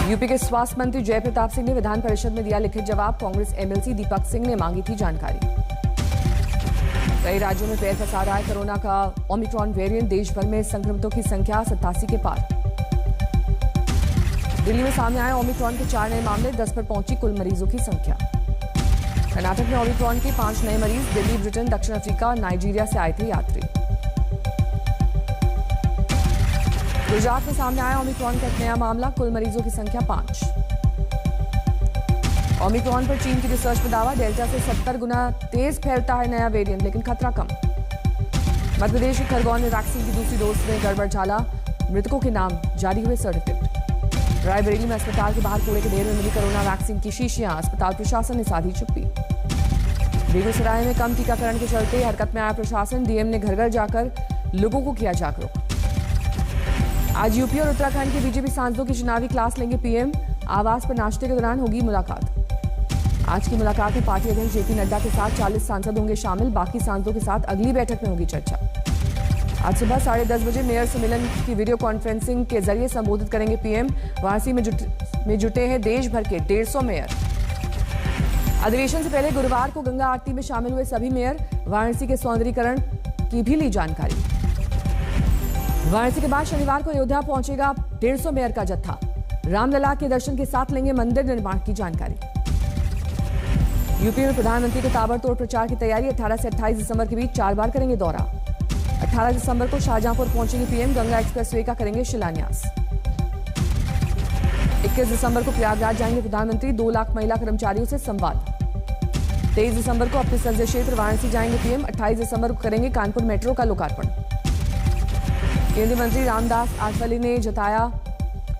UP के स्वास्थ्य मंत्री जय प्रताप सिंह ने विधान परिषद में दिया लिखित जवाब। कांग्रेस एमएलसी दीपक सिंह ने मांगी थी जानकारी। कई राज्यों में पैर पसार रहा है कोरोना का ओमिक्रॉन वेरिएंट। देश भर में संक्रमितों की संख्या 87 के पार। दिल्ली में सामने आए ओमिक्रॉन के 4 नए मामले, 10 पर पहुंची कुल मरीजों की संख्या। कर्नाटक में ओमिक्रॉन के 5 नए मरीज। दिल्ली, ब्रिटेन, दक्षिण अफ्रीका, नाइजीरिया से आए थे यात्री। गुजरात में सामने आया ओमिक्रॉन का एक नया मामला, कुल मरीजों की संख्या 5। ओमिक्रॉन पर चीन की रिसर्च में दावा, डेल्टा से 70 गुना तेज फैलता है नया वेरिएंट, लेकिन खतरा कम। मध्य प्रदेश के खरगोन में वैक्सीन की दूसरी डोज में गड़बड़ झाला, मृतकों के नाम जारी हुए सर्टिफिकेट। रायबरेली में अस्पताल के बाहर कूड़े के ढेर में मिली कोरोना वैक्सीन की शीशियां, अस्पताल प्रशासन ने साधी चुप्पी। बेगूसराय में कम टीकाकरण के चलते हरकत में आया प्रशासन, डीएम ने घर घर जाकर लोगों को किया जागरूक। आज यूपी और उत्तराखंड के बीजेपी सांसदों की चुनावी क्लास लेंगे पीएम। आवास पर नाश्ते के दौरान होगी मुलाकात। आज की मुलाकात में पार्टी अध्यक्ष जेपी नड्डा के साथ 40 सांसद होंगे शामिल। बाकी सांसदों के साथ अगली बैठक में होगी चर्चा। आज सुबह 10:30 बजे मेयर सम्मेलन की वीडियो कॉन्फ्रेंसिंग के जरिए संबोधित करेंगे पीएम। वाराणसी में जुटे हैं देश भर के 150 मेयर। अधिवेशन से पहले गुरुवार को गंगा आरती में शामिल हुए सभी मेयर। वाराणसी के सौंदर्यीकरण की भी ली जानकारी। वाराणसी के बाद शनिवार को अयोध्या पहुंचेगा 150 मेयर का जत्था। रामलला के दर्शन के साथ लेंगे मंदिर निर्माण की जानकारी। यूपी में प्रधानमंत्री के ताबड़तोड़ प्रचार की तैयारी। 18 से 28 दिसंबर के बीच 4 बार करेंगे दौरा। 18 दिसंबर को शाहजहांपुर पहुंचेंगे पीएम। गंगा एक्सप्रेसवे का करेंगे शिलान्यास। 21 दिसंबर को प्रयागराज जाएंगे प्रधानमंत्री। 2 लाख महिला कर्मचारियों से संवाद। 23 दिसंबर को अपने संसदीय क्षेत्र वाराणसी जाएंगे पीएम। 28 दिसंबर को करेंगे कानपुर मेट्रो का लोकार्पण। केंद्रीय मंत्री रामदास आठवले ने जताया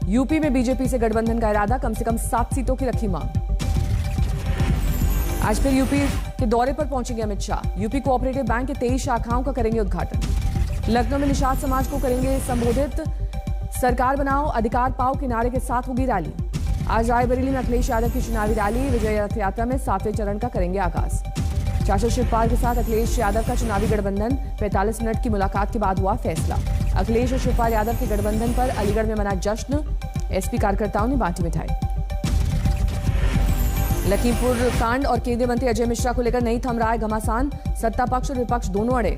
यूपी में बीजेपी से गठबंधन का इरादा। कम से कम 7 सीटों की रखी मांग। आज फिर यूपी के दौरे पर पहुंचेंगे Amit Shah. UP cooperative bank के 23 शाखाओं का करेंगे उद्घाटन। लखनऊ में निषाद समाज को करेंगे संबोधित। सरकार बनाओ अधिकार पाओ के नारे के साथ होगी रैली। आज रायबरेली में अखिलेश यादव की चुनावी रैली। विजय रथ यात्रा में 7वें चरण का करेंगे आगाज। चाचा शिवपाल के साथ अखिलेश यादव का चुनावी गठबंधन। 45 मिनट की मुलाकात के बाद हुआ फैसला। अखिलेश और शिवपाल यादव के गठबंधन पर अलीगढ़ में मना जश्न। एसपी कार्यकर्ताओं ने बांटी मिठाई। लखीमपुर कांड और केंद्रीय मंत्री अजय मिश्रा को लेकर नहीं थम रहा है घमासान। सत्ता पक्ष और विपक्ष दोनों अड़े।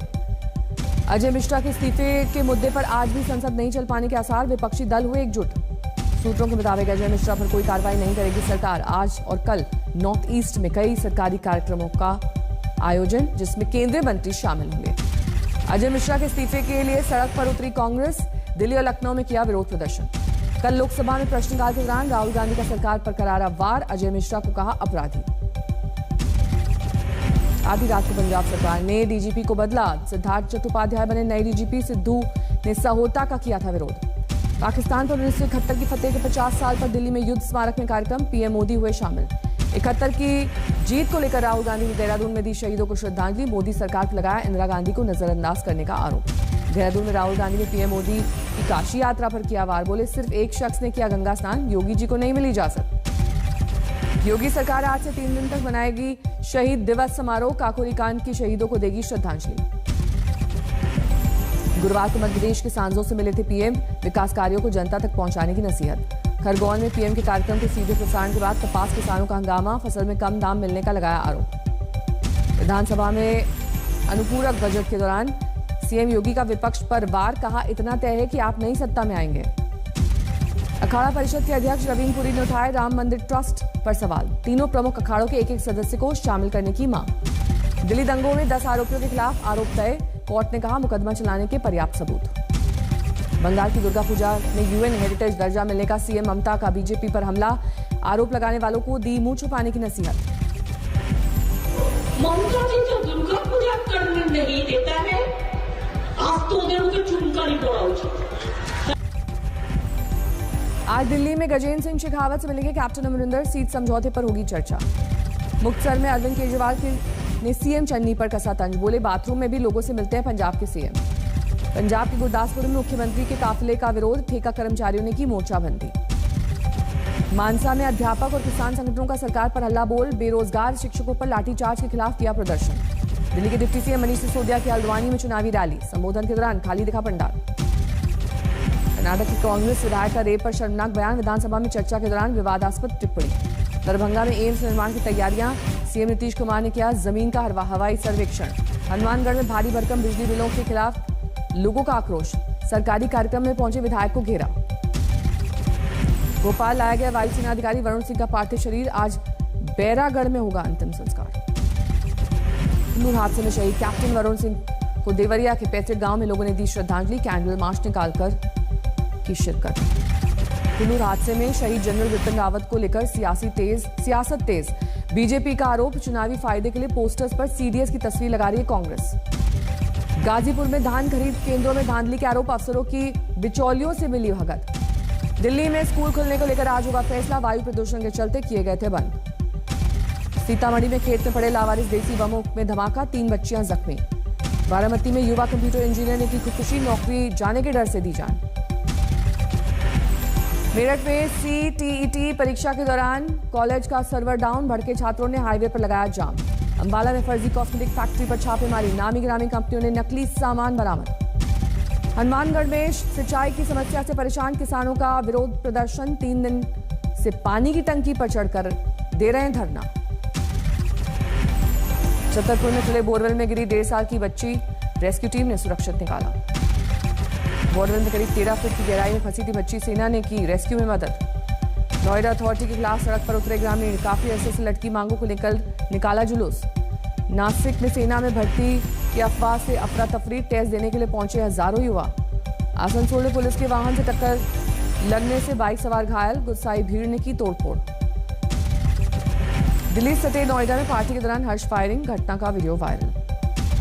अजय मिश्रा के इस्तीफे के मुद्दे पर आज भी संसद नहीं चल पाने के आसार। विपक्षी दल हुए एकजुट। सूत्रों के मुताबिक अजय मिश्रा पर कोई कार्रवाई नहीं करेगी सरकार। आज और कल नॉर्थ ईस्ट में कई सरकारी कार्यक्रमों का आयोजन, जिसमें केंद्रीय मंत्री शामिल होंगे। अजय मिश्रा के इस्तीफे के लिए सड़क पर उतरी कांग्रेस। दिल्ली और लखनऊ में किया विरोध प्रदर्शन। कल लोकसभा में प्रश्नकाल के दौरान राहुल गांधी का सरकार पर करारा वार। अजय मिश्रा को कहा अपराधी। आधी रात को पंजाब सरकार ने डीजीपी को बदला। सिद्धार्थ चट्टोपाध्याय बने नए डीजीपी। सिद्धू ने सहोता का किया था विरोध। पाकिस्तान पर 1971 की फतेह के 50 साल पर दिल्ली में युद्ध स्मारक में कार्यक्रम। पीएम मोदी हुए शामिल। 71 की जीत को लेकर राहुल गांधी ने देहरादून में दी शहीदों को श्रद्धांजलि। मोदी सरकार पर लगाया इंदिरा गांधी को नजरअंदाज करने का आरोप। देहरादून में राहुल गांधी ने पीएम मोदी की काशी यात्रा पर किया वार। बोले सिर्फ एक शख्स ने किया गंगा स्नान, योगी जी को नहीं मिली इजाजत। योगी सरकार आज से 3 दिन तक मनाएगी शहीद दिवस समारोह। काकोरी कांड की शहीदों को देगी श्रद्धांजलि। गुरुवार को मध्य प्रदेश के सांसदों से मिले थे पीएम। विकास कार्यों को जनता तक पहुंचाने की नसीहत। खरगोन में पीएम के कार्यक्रम के सीधे प्रसारण के बाद कपास किसानों का हंगामा। फसल में कम दाम मिलने का लगाया आरोप। विधानसभा में अनुपूरक बजट के दौरान सीएम योगी का विपक्ष पर वार। कहा इतना तय है कि आप नई सत्ता में आएंगे। अखाड़ा परिषद के अध्यक्ष रवीन पुरी ने उठाए राम मंदिर ट्रस्ट पर सवाल। तीनों प्रमुख अखाड़ों के एक सदस्य को शामिल करने की मांग। दिल्ली दंगों में 10 आरोपियों के खिलाफ आरोप तय। कोर्ट ने कहा मुकदमा चलाने के पर्याप्त सबूत। बंगाल की दुर्गा पूजा में यूएन हेरिटेज दर्जा मिलने का सीएम ममता का बीजेपी पर हमला। आरोप लगाने वालों को दी मुंह छुपाने की नसीहत। ममता जी तो दुर्गा पूजा करने नहीं देता है, आप तो उनके चुनका नहीं पड़ा। आज दिल्ली में गजेंद्र सिंह शेखावत से मिलेंगे कैप्टन अमरिंदर। सीट समझौते पर होगी चर्चा। मुक्तसर में अरविंद केजरीवाल ने सीएम चन्नी पर कसा तंज। बोले बाथरूम में भी लोगों से मिलते हैं पंजाब के सीएम। पंजाब के गुरदासपुर में मुख्यमंत्री के काफिले का विरोध। ठेका कर्मचारियों ने की मोर्चाबंदी। मानसा में अध्यापक और किसान संगठनों का सरकार पर हल्ला बोल। बेरोजगार शिक्षकों पर लाठीचार्ज के खिलाफ किया प्रदर्शन। दिल्ली के डिप्टी सीएम मनीष सिसोदिया की हल्द्वानी में चुनावी रैली। संबोधन के दौरान खाली दिखा पंडाल। कर्नाटक की कांग्रेस विधायक का रेप पर शर्मनाक बयान, विधानसभा में चर्चा के दौरान विवादास्पद टिप्पणी। दरभंगा में एम्स निर्माण की तैयारियां, सीएम नीतीश कुमार ने किया जमीन का हवाई सर्वेक्षण। हनुमानगढ़ में भारी भरकम बिजली बिलों के खिलाफ लोगों का आक्रोश, सरकारी कार्यक्रम में पहुंचे विधायक को घेरा। भोपाल लाया गया वायुसेना अधिकारी वरुण सिंह का पार्थिव शरीर, आज बैरागढ़ में होगा अंतिम संस्कार। कुल्लू हादसे में शहीद कैप्टन वरुण सिंह को देवरिया के पैतृक गांव में लोगों ने दी श्रद्धांजलि, कैंडल मार्च निकालकर की शिरकत। कुल्लू हादसे में शहीद जनरल विपिन रावत को लेकर सियासत तेज, बीजेपी का आरोप, चुनावी फायदे के लिए पोस्टर्स पर सीडीएस की तस्वीर लगा रही है कांग्रेस। गाजीपुर में धान खरीद केंद्रों में धांधली के आरोप, अफसरों की बिचौलियों से मिली भगत। दिल्ली में स्कूल खुलने को लेकर आज होगा फैसला, वायु प्रदूषण के चलते किए गए थे बंद। सीतामढ़ी में खेत में पड़े लावारिस देसी बमों में धमाका, 3 बच्चियां जख्मी। बारामती में युवा कंप्यूटर इंजीनियर ने की खुदकुशी, नौकरी जाने के डर से दी जान। मेरठ में सीटीईटी परीक्षा के दौरान कॉलेज का सर्वर डाउन, भड़के छात्रों ने हाईवे पर लगाया जाम। अंबाला में फर्जी कॉस्मेटिक फैक्ट्री पर छापेमारी, नामी गिरामी कंपनियों ने नकली सामान बरामद। हनुमानगढ़ में सिंचाई की समस्या से परेशान किसानों का विरोध प्रदर्शन, 3 दिन से पानी की टंकी पर चढ़कर दे रहे हैं धरना। छतरपुर में खुले बोरवेल में गिरी 1.5 साल की बच्ची, रेस्क्यू टीम ने सुरक्षित निकाला। बोरवेल में करीब 13 फीट की गहराई में फंसी थी बच्ची, सेना ने की रेस्क्यू में मदद। नोएडा अथॉरिटी के खिलाफ सड़क पर उतरे ग्रामीण, काफी अरसे से लटकी मांगों को लेकर निकाला जुलूस। नासिक में सेना में भर्ती की अफवाह से अफरा तफरी, टेस्ट देने के लिए पहुंचे हजारों युवा। आसनसोल में पुलिस के वाहन से टक्कर लगने से बाइक सवार घायल, गुस्साई भीड़ ने की तोड़फोड़। दिल्ली सटे नोएडा में पार्टी के दौरान हर्ष फायरिंग, घटना का वीडियो वायरल।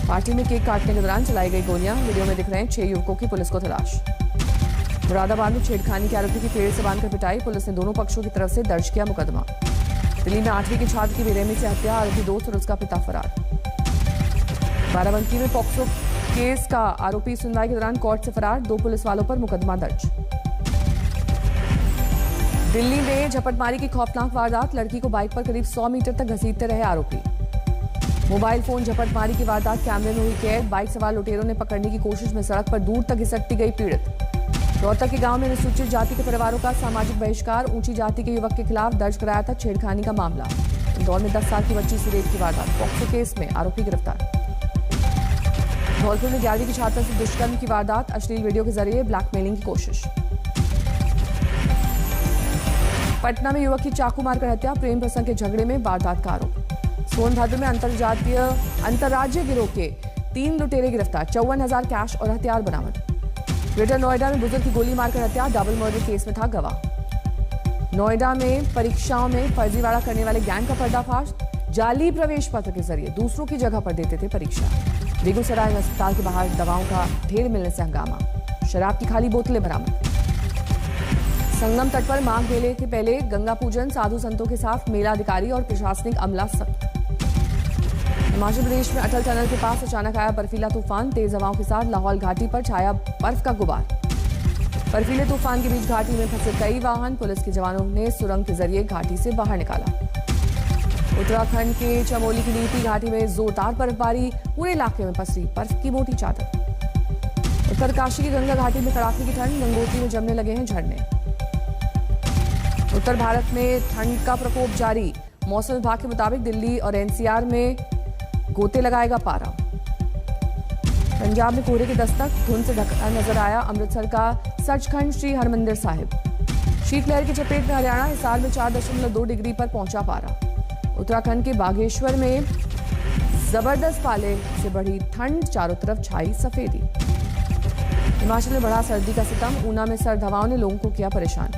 पार्टी में केक काटने के दौरान चलाई गई गोलियां, वीडियो में दिख रहे हैं 6 युवकों की पुलिस को तलाश। मुरादाबाद में छेड़खानी के आरोपी की पेड़ से बांधकर पिटाई, पुलिस ने दोनों पक्षों की तरफ से दर्ज किया मुकदमा। दिल्ली में 8वीं के छात्र की बेरहमी से हत्या, आरोपी दोस्त और उसका पिता फरार। बाराबंकी में पॉक्सो केस का आरोपी सुनवाई के दौरान कोर्ट से फरार, 2 पुलिस वालों पर मुकदमा दर्ज। दिल्ली में झपटमारी की खौफनाक वारदात, लड़की को बाइक पर करीब 100 मीटर तक घसीटते रहे आरोपी। मोबाइल फोन झपटमारी की वारदात कैमरे में हुई कैद, बाइक सवार लुटेरों ने पकड़ने की कोशिश में सड़क पर दूर तक घिसटती गई पीड़ित। रोहतक के गांव में अनुसूचित जाति के परिवारों का सामाजिक बहिष्कार, ऊंची जाति के युवक के खिलाफ दर्ज कराया था छेड़खानी का मामला। इंदौर में 10 साल की बच्ची से रेप की वारदात, पॉक्सो केस में आरोपी गिरफ्तार। धौलपुर में 11वीं की छात्रा से दुष्कर्म की वारदात, अश्लील वीडियो के जरिए ब्लैकमेलिंग की कोशिश। पटना में युवक की चाकू मारकर हत्या, प्रेम प्रसंग के झगड़े में वारदात का आरोप। सोनभद्र में अंतरराज्यीय गिरोह के 3 लुटेरे गिरफ्तार, 54,000 कैश और हथियार बरामद। ग्रेटर नोएडा में बुजुर्ग की गोली मारकर हत्या, डबल मर्डर केस में था गवाह। नोएडा में परीक्षाओं में फर्जीवाड़ा करने वाले गैंग का पर्दाफाश, जाली प्रवेश पत्र के जरिए दूसरों की जगह पर देते थे परीक्षा। बेगूसराय में अस्पताल के बाहर दवाओं का ढेर मिलने से हंगामा, शराब की खाली बोतलें बरामद। संगम तट पर माघ मेले के पहले गंगा पूजन, साधु संतों के साथ मेला अधिकारी और प्रशासनिक अमला सख्त। हिमाचल प्रदेश में अटल टनल के पास अचानक आया बर्फीला तूफान, तेज हवाओं के साथ लाहौल घाटी पर छाया बर्फ का गुबार। बर्फीले तूफान के बीच घाटी में फंसे कई वाहन, पुलिस के जवानों ने सुरंग के जरिए घाटी से बाहर निकाला। उत्तराखंड के चमोली की नीति घाटी में जोरदार बर्फबारी, पूरे इलाके में पसरी बर्फ की मोटी चादर। उत्तरकाशी की गंगा घाटी में कड़ाके की ठंड, गंगोत्री में जमने लगे हैं झरने। उत्तर भारत में ठंड का प्रकोप जारी, मौसम विभाग के मुताबिक दिल्ली और एनसीआर में गोते लगाएगा पारा। पंजाब में कोहरे की दस्तक, धुंध से ढका नजर आया अमृतसर का सचखंड श्री हरमंदिर साहिब। शीतलहर की चपेट में हरियाणा, हिसार में 4.2 डिग्री पर पहुंचा पारा। उत्तराखंड के बागेश्वर में जबरदस्त पाले से बढ़ी ठंड, चारों तरफ छाई सफेदी। हिमाचल में बढ़ा सर्दी का सितम, ऊना में सर्द हवाओं ने लोगों को किया परेशान।